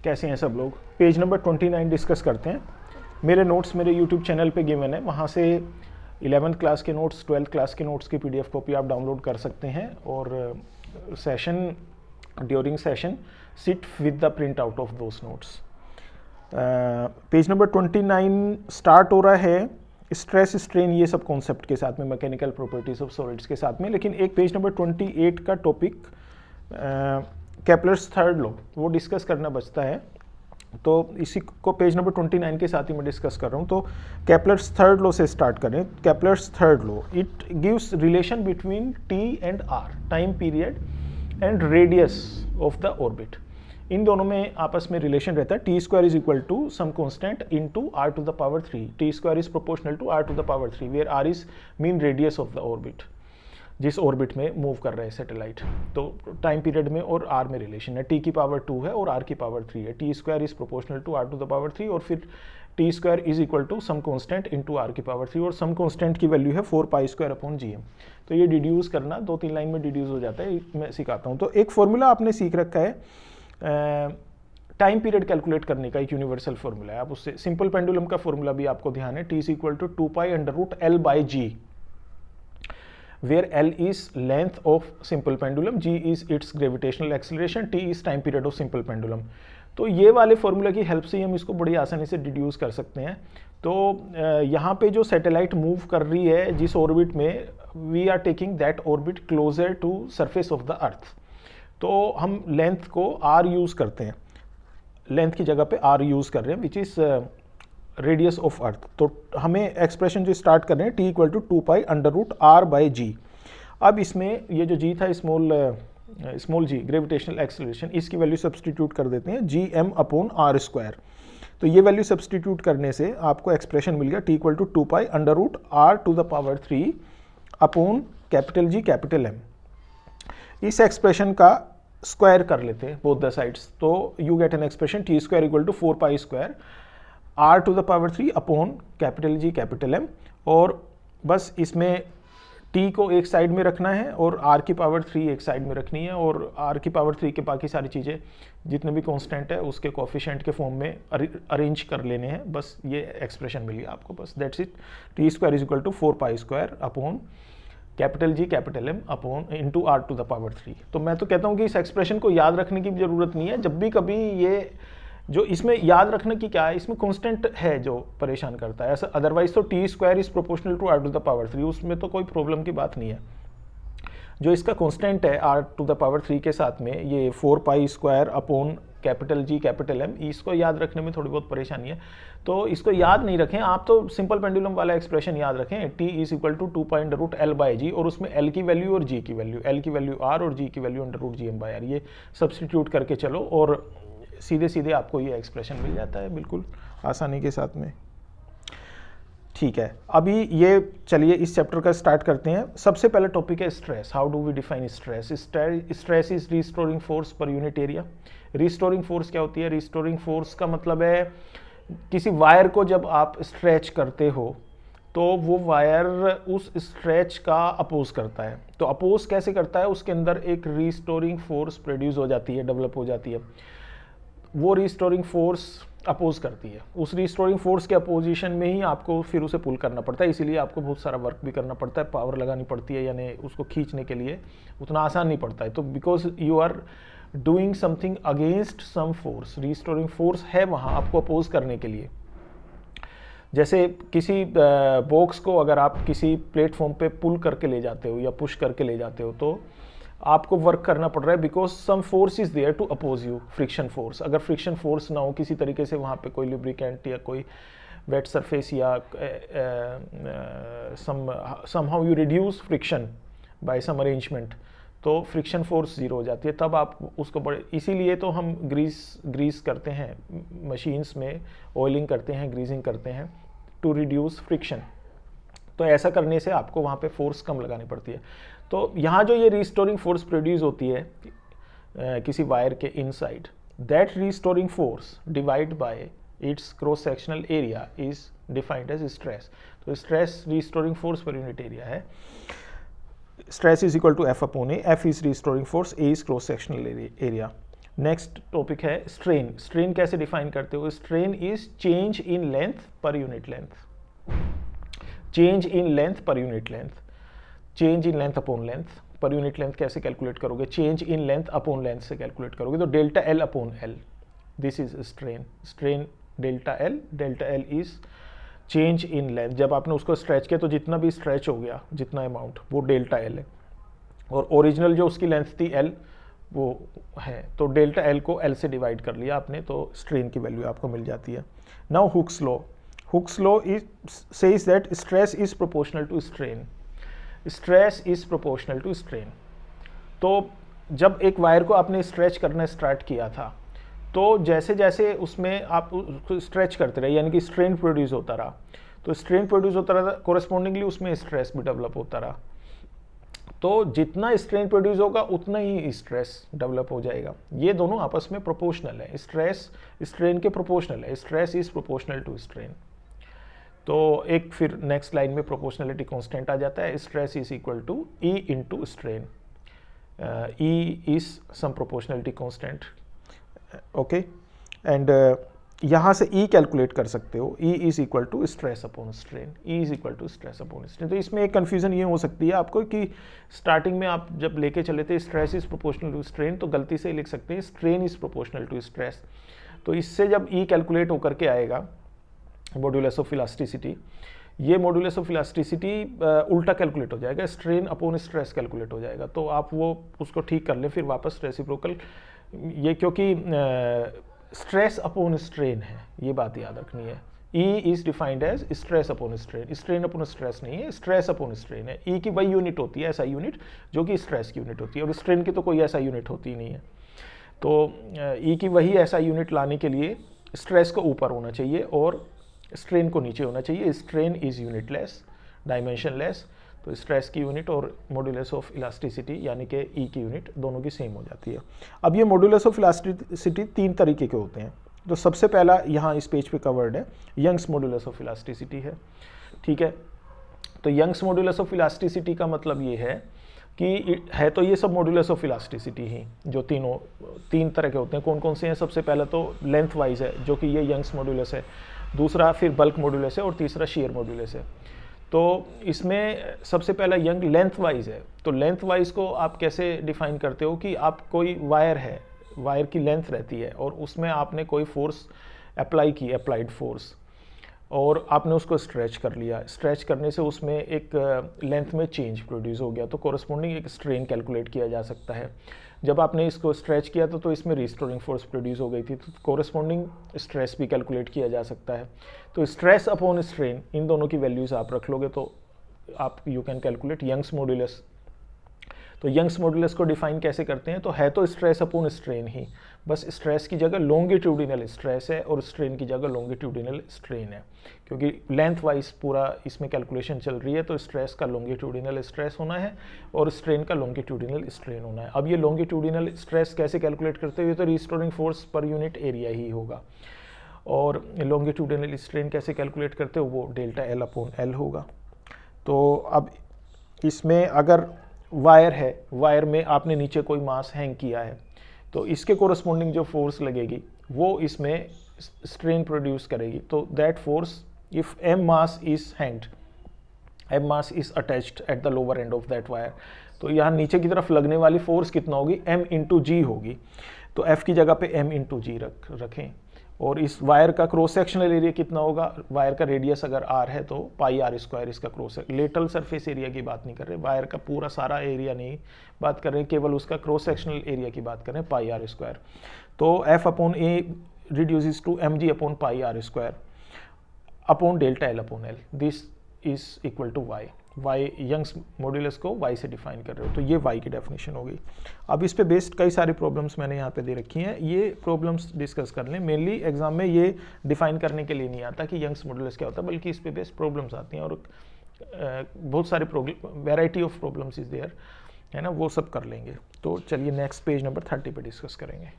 कैसे हैं सब लोग। पेज नंबर 29 डिस्कस करते हैं। मेरे नोट्स मेरे यूट्यूब चैनल पे गिवन है, वहाँ से 11th क्लास के नोट्स 12th क्लास के नोट्स की PDF कॉपी आप डाउनलोड कर सकते हैं और session during session sit with the print out of those notes. Page number 29 start हो रहा है स्ट्रेस स्ट्रेन ये सब कॉन्सेप्ट के साथ में, मैकेनिकल प्रॉपर्टीज ऑफ सॉलिड्स के साथ में। लेकिन एक पेज नंबर 28 का टॉपिक केपलर्स थर्ड लॉ वो डिस्कस करना बचता है, तो इसी को पेज नंबर 29 के साथ ही मैं डिस्कस कर रहा हूँ। तो केपलर्स थर्ड लॉ से स्टार्ट करें। Kepler's third law it gives relation between T and R, time period and radius of the orbit. इन दोनों में आपस में रिलेशन रहता है। T square is equal to some constant in to are to the power 3। T square is proportional to are to the power 3 where R is mean radius of the orbit, जिस orbit में move कर रहा है satellite. तो time period में और are में relation है। टी की पावर 2 है और आर की पावर 3 है। T square is proportional to are to the power 3 और फिर T square is equal to some constant in to R की पावर 3 और सम कॉन्स्टेंट की वैल्यू है 4 पाई स्क्वायर अपॉन GM। तो ये डिड्यूस करना 2-3 लाइन में डिड्यूस हो जाता है, मैं सिखाता हूँ। तो एक फॉर्मूला आपने सीख रखा है टाइम पीरियड कैलकुलेट करने का, एक यूनिवर्सल फॉर्मूला है। आप उससे सिंपल पेंडुलम का फॉर्मूला भी आपको ध्यान है, T is equal to 2 pi under root L by G, where L is length of simple pendulum, G is its gravitational acceleration, T is time period of simple pendulum। तो ये वाले formula की help से हम इसको बड़ी आसानी से डिड्यूस कर सकते हैं। तो यहाँ पे जो सैटेलाइट मूव कर रही है जिस ऑर्बिट में, we are taking that orbit closer to surface of the earth, तो हम लेंथ को R यूज करते हैं, लेंथ की जगह पे R यूज कर रहे हैं, which is radius of earth. तो हमें एक्सप्रेशन जो स्टार्ट कर रहे हैं T equal to 2 pi under root R by G। अब इसमें ये जो G था स्मॉल g ग्रेविटेशनल एक्सेलरेशन, इसकी वैल्यू सब्सटीट्यूट कर देते हैं GM अपॉन R स्क्वायर। तो ये वैल्यू सब्सटीट्यूट करने से आपको एक्सप्रेशन मिल गया T equal to 2 pi under root R to the power 3 upon capital G capital M। इस एक्सप्रेशन का स्क्वायर कर लेते हैं बोथ द साइड्स, तो you get an expression T square equal to 4 pi square R to the power 3 upon capital G capital M। और बस इसमें T को एक साइड में रखना है और R की पावर 3 एक साइड में रखनी है, और R की पावर 3 के बाकी सारी चीज़ें जितने भी कांस्टेंट है उसके कोफिशिएंट के फॉर्म में अरेंज कर लेने हैं। बस ये एक्सप्रेशन मिली आपको, बस that's it. T square is equal to 4 pi square upon capital G capital M upon into R to the power 3। तो मैं तो कहता हूँ कि इस एक्सप्रेशन को याद रखने की ज़रूरत नहीं है। जब भी कभी ये जो इसमें याद रखने की क्या है, इसमें कांस्टेंट है जो परेशान करता है, ऐसा अदरवाइज तो T square is proportional to R to the power 3, उसमें तो कोई प्रॉब्लम की बात नहीं है। जो इसका कांस्टेंट है R टू द पावर 3 के साथ में, ये 4 pi square upon capital G capital M, इसको याद रखने में थोड़ी बहुत परेशानी है। तो इसको याद नहीं रखें आप, तो सिंपल पेंडुलम वाला एक्सप्रेशन याद रखें, T is equal to 2 pi under root L by G, और उसमें L की वैल्यू और G की वैल्यू, L की वैल्यू R और G की value under root GM by R, ये सब्सटीट्यूट करके चलो और सीधे सीधे आपको ये एक्सप्रेशन मिल जाता है बिल्कुल आसानी के साथ में। ठीक है, अभी ये चलिए इस चैप्टर का स्टार्ट करते हैं। सबसे पहला टॉपिक है stress. How do we define stress? Stress is restoring force पर यूनिट एरिया। रिस्टोरिंग फोर्स क्या होती है? रिस्टोरिंग फोर्स का मतलब है किसी वायर को जब आप स्ट्रेच करते हो तो वो वायर उस स्ट्रेच का अपोज करता है। तो अपोज कैसे करता है? उसके अंदर एक रिस्टोरिंग फोर्स प्रोड्यूस हो जाती है, डेवलप हो जाती है, वो रिस्टोरिंग फोर्स अपोज करती है। उस रिस्टोरिंग फोर्स के अपोजिशन में ही आपको फिर उसे पुल करना पड़ता है, इसीलिए आपको बहुत सारा वर्क भी करना पड़ता है, पावर लगानी पड़ती है, यानी उसको खींचने के लिए उतना आसान नहीं पड़ता है। तो because you are doing something against some force, restoring force है वहाँ आपको अपोज करने के लिए। जैसे किसी बॉक्स को अगर आप किसी प्लेटफॉर्म पे पुल करके ले जाते हो या पुश करके ले जाते हो, तो आपको वर्क करना पड़ रहा है because some force is there to oppose you, friction force. अगर फ्रिक्शन फोर्स ना हो किसी तरीके से, वहाँ पे कोई लुब्रिकेंट या कोई वेट सरफेस या somehow you reduce friction by some arrangement, तो फ्रिक्शन फोर्स जीरो हो जाती है, तब आप उसको बड़े, इसीलिए तो हम ग्रीस करते हैं मशीन्स में, ऑयलिंग करते हैं, ग्रीजिंग करते हैं टू रिड्यूस फ्रिक्शन। तो ऐसा करने से आपको वहाँ पे फोर्स कम लगानी पड़ती है। तो यहाँ जो ये रिस्टोरिंग फोर्स प्रोड्यूस होती है किसी वायर के inside, that restoring force divide by its cross sectional area is defined as stress. तो स्ट्रेस रिस्टोरिंग फोर्स पर यूनिट एरिया है। Stress is equal to F upon A, F is restoring force, A is cross sectional area. Next topic है strain. Strain कैसे define करते हो? Strain is change in length per unit length, change in length per unit length, change in length upon length. Per unit length कैसे calculate करोगे? Change in length upon length से calculate करोगे, तो delta L upon L, this is strain. Strain delta L is change in length. जब आपने उसको stretch किया तो जितना भी स्ट्रेच हो गया, जितना अमाउंट, वो डेल्टा एल है। और ओरिजिनल जो उसकी लेंथ थी एल, वो है, तो डेल्टा एल को एल से डिवाइड कर लिया आपने, तो स्ट्रेन की वैल्यू आपको मिल जाती है। Now Hooke's law. Hooke's law is says that stress is proportional to strain, stress is proportional to strain. तो जब एक वायर को आपने स्ट्रेच करना स्टार्ट किया था, तो जैसे जैसे उसमें आप उसको स्ट्रेच करते रहे, यानी कि स्ट्रेन प्रोड्यूस होता रहा, तो स्ट्रेन प्रोड्यूस होता रहा, कोरस्पॉन्डिंगली उसमें स्ट्रेस भी डेवलप होता रहा। तो जितना स्ट्रेन प्रोड्यूस होगा उतना ही स्ट्रेस डेवलप हो जाएगा। ये दोनों आपस में प्रोपोर्शनल है, स्ट्रेस स्ट्रेन के प्रोपोर्शनल है, stress is proportional to strain. तो एक फिर नेक्स्ट लाइन में प्रोपोर्शनलिटी कांस्टेंट आ जाता है, stress is equal to E into strain, E is some proportionality constant, okay. And यहाँ से ई कैलकुलेट कर सकते हो, E is equal to stress upon strain, E is equal to stress upon strain. तो इसमें एक कन्फ्यूजन ये हो सकती है आपको कि स्टार्टिंग में आप जब लेके चले थे stress is proportional to strain, तो गलती से लिख सकते हैं strain is proportional to stress. तो इससे जब ई कैलकुलेट होकर के आएगा मॉड्यूलस ऑफ इलास्टिसिटी, ये मॉड्यूलस ऑफ इलास्टिसिटी उल्टा कैलकुलेट हो जाएगा, स्ट्रेन अपॉन स्ट्रेस कैलकुलेट हो जाएगा। तो आप वो उसको ठीक कर लें फिर वापस रेसिप्रोकल, ये क्योंकि स्ट्रेस अपॉन स्ट्रेन है, ये बात याद रखनी है। E is defined as stress upon strain, strain upon stress नहीं है, स्ट्रेस अपॉन स्ट्रेन है। ई की वही यूनिट होती है, ऐसा यूनिट जो कि स्ट्रेस की यूनिट होती है, और स्ट्रेन की तो कोई ऐसा यूनिट होती ही नहीं है। तो ई की वही ऐसा यूनिट लाने के लिए स्ट्रेस को ऊपर होना चाहिए और स्ट्रेन को नीचे होना चाहिए। स्ट्रेन इज यूनिटलेस, डायमेंशनलेस, तो स्ट्रेस की यूनिट और मॉड्यूलस ऑफ इलास्टिसिटी यानी कि ई की यूनिट दोनों की सेम हो जाती है। अब ये मॉड्यूलस ऑफ इलास्टिसिटी तीन तरीके के होते हैं। तो सबसे पहला यहाँ इस पेज पे कवर्ड है, यंग्स मॉड्यूलस ऑफ इलास्टिसिटी है, ठीक है। तो यंग्स मॉड्यूलस ऑफ इलास्टिसिटी का मतलब ये है कि है तो ये सब मॉड्यूलस ऑफ इलास्टिसिटी ही, जो तीन तरह के होते हैं। कौन कौन से हैं? सबसे पहला तो लेंथ वाइज है, जो कि ये यंग्स मॉड्यूलस है, दूसरा फिर बल्क मॉड्यूलस है, और तीसरा शेयर मॉड्यूलस है। तो इसमें सबसे पहला यंग लेंथ वाइज है। तो लेंथ वाइज को आप कैसे डिफाइन करते हो कि आप कोई वायर है, वायर की लेंथ रहती है और उसमें आपने कोई फोर्स अप्लाई की, अप्लाइड फोर्स, और आपने उसको स्ट्रेच कर लिया। स्ट्रेच करने से उसमें एक लेंथ में चेंज प्रोड्यूस हो गया, तो कोरस्पॉन्डिंग एक स्ट्रेन कैलकुलेट किया जा सकता है। जब आपने इसको स्ट्रेच किया तो इसमें रिस्टोरिंग फोर्स प्रोड्यूस हो गई थी, तो कोरस्पॉन्डिंग स्ट्रेस भी कैलकुलेट किया जा सकता है। तो स्ट्रेस अपॉन स्ट्रेन, इन दोनों की वैल्यूज आप रख लोगे तो आप you can calculate Young's modulus. तो यंग्स मॉड्यूलस को डिफाइन कैसे करते हैं? तो है तो स्ट्रेस अपॉन स्ट्रेन ही, बस स्ट्रेस की जगह लॉन्गिट्यूडिनल स्ट्रेस है और स्ट्रेन की जगह लॉन्गिट्यूडिनल स्ट्रेन है, क्योंकि लेंथ वाइज पूरा इसमें कैलकुलेशन चल रही है। तो स्ट्रेस का लॉन्गिट्यूडिनल स्ट्रेस होना है और स्ट्रेन का लॉन्गिट्यूडिनल स्ट्रेन होना है। अब ये लॉन्गिट्यूडिनल स्ट्रेस कैसे कैलकुलेट करते हुए? तो रिस्टोरिंग फोर्स पर यूनिट एरिया ही होगा, और लॉन्गिट्यूडिनल स्ट्रेन कैसे कैलकुलेट करते हो? वो डेल्टा एल अपॉन एल होगा। तो अब इसमें अगर वायर है, वायर में आपने नीचे कोई मास हैंग किया है, तो इसके कोरस्पॉन्डिंग जो फोर्स लगेगी वो इसमें स्ट्रेन प्रोड्यूस करेगी। तो that force, if M mass is hanged, M mass is attached at the lower end of that wire, तो यहाँ नीचे की तरफ लगने वाली फोर्स कितना होगी? एम इंटू जी होगी। तो एफ की जगह पे एम इंटू जी रखें, और इस वायर का क्रॉस सेक्शनल एरिया कितना होगा? वायर का रेडियस अगर आर है तो पाई आर स्क्वायर इसका क्रॉस, लेटरल सरफेस एरिया की बात नहीं कर रहे, वायर का पूरा सारा एरिया नहीं बात कर रहे, केवल उसका क्रॉस सेक्शनल एरिया की बात कर रहे हैं, पाई आर स्क्वायर। तो F upon A reduces to M G upon pi R square upon delta L upon L, this is equal to Y. Y Young's modulus को वाई से define कर रहे हो, तो ये वाई की डेफिनेशन होगी। अब इस पे बेस्ड कई सारी प्रॉब्लम्स मैंने यहाँ पे दे रखी हैं, ये प्रॉब्लम्स डिस्कस कर लें। मेनली एग्जाम में ये डिफाइन करने के लिए नहीं आता कि यंग्स मॉड्यूलस क्या होता है, बल्कि इस पे बेस्ड प्रॉब्लम्स आती हैं, और बहुत सारे variety of problems is there है ना, वो सब कर लेंगे। तो चलिए नेक्स्ट पेज नंबर 30 पे डिस्कस करेंगे।